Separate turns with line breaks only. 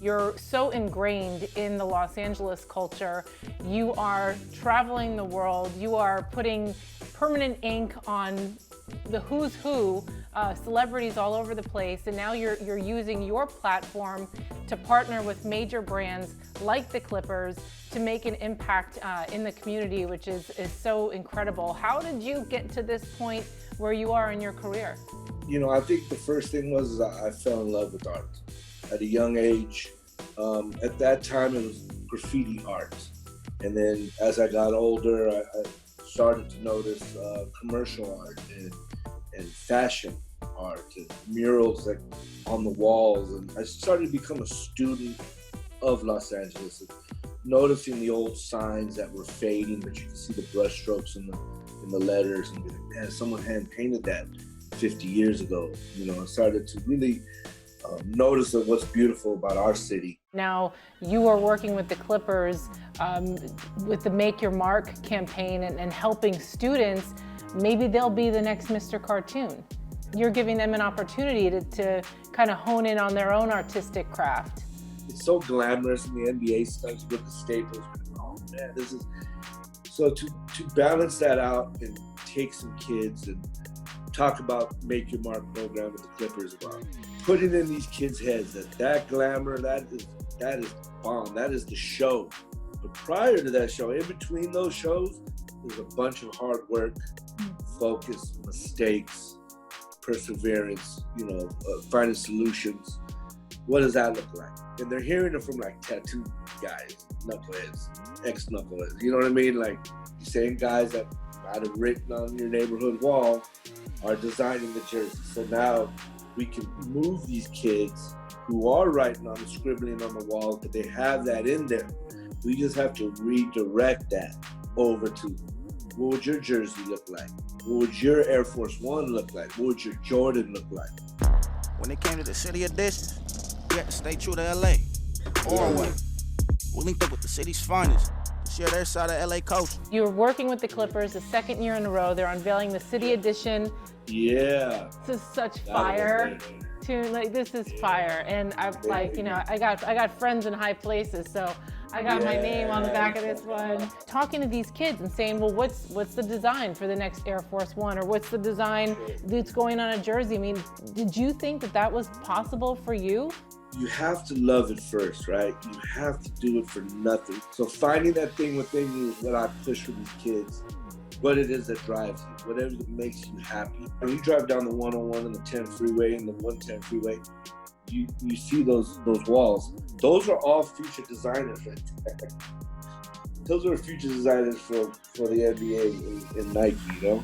You're so ingrained in the Los Angeles culture. You are traveling the world. You are putting permanent ink on the who's who, celebrities all over the place, and now you're using your platform to partner with major brands like the Clippers to make an impact in the community, which is so incredible. How did you get to this point where you are in your career?
You know, I think the first thing was I fell in love with art at a young age. At that time, it was graffiti art. And then as I got older, I started to notice commercial art and fashion art and murals like on the walls. And I started to become a student of Los Angeles, and noticing the old signs that were fading, but you could see the brush strokes in the letters, and be like, man, someone hand painted that 50 years ago. You know, I started to really notice of what's beautiful about our city.
Now, you are working with the Clippers with the Make Your Mark campaign and helping students. Maybe they'll be the next Mr. Cartoon. You're giving them an opportunity to kind of hone in on their own artistic craft.
It's so glamorous in the NBA stuff with the staples. Oh man, this is so to balance that out and take some kids and talk about Make Your Mark program with the Clippers, about putting in these kids' heads that glamour, that is bomb, that is the show. But prior to that show, in between those shows, there's a bunch of hard work, focus, mistakes, perseverance, you know, finding solutions. What does that look like? And they're hearing it from like tattoo guys, knuckleheads, ex-knuckleheads. You know what I mean? Like the same guys that might have written on your neighborhood wall are designing the jersey. So now we can move these kids who are writing on the scribbling on the wall, but they have that in there. We just have to redirect that over to, what would your jersey look like? What would your Air Force One look like? What would your Jordan look like?
When it came to the city edition, we had to stay true to LA. Or what? We linked up with the city's finest to share their side of LA culture.
You're working with the Clippers the second year in a row. They're unveiling the City Edition.
Yeah.
This is such fire. Tune, like, this is fire. And I'm like, you know, I got friends in high places, so I got my name on the back of this one. Talking to these kids and saying, well, what's the design for the next Air Force One, or what's the design that's going on a jersey? I mean, did you think that was possible for you?
You have to love it first, right? You have to do it for nothing. So finding that thing within you is what I push for these kids. What it is that drives you, whatever that makes you happy. When you drive down the 101 and the 10 freeway and the 110 freeway, you see those walls. Those are all future designers right there. Those are future designers for the NBA and Nike, you know?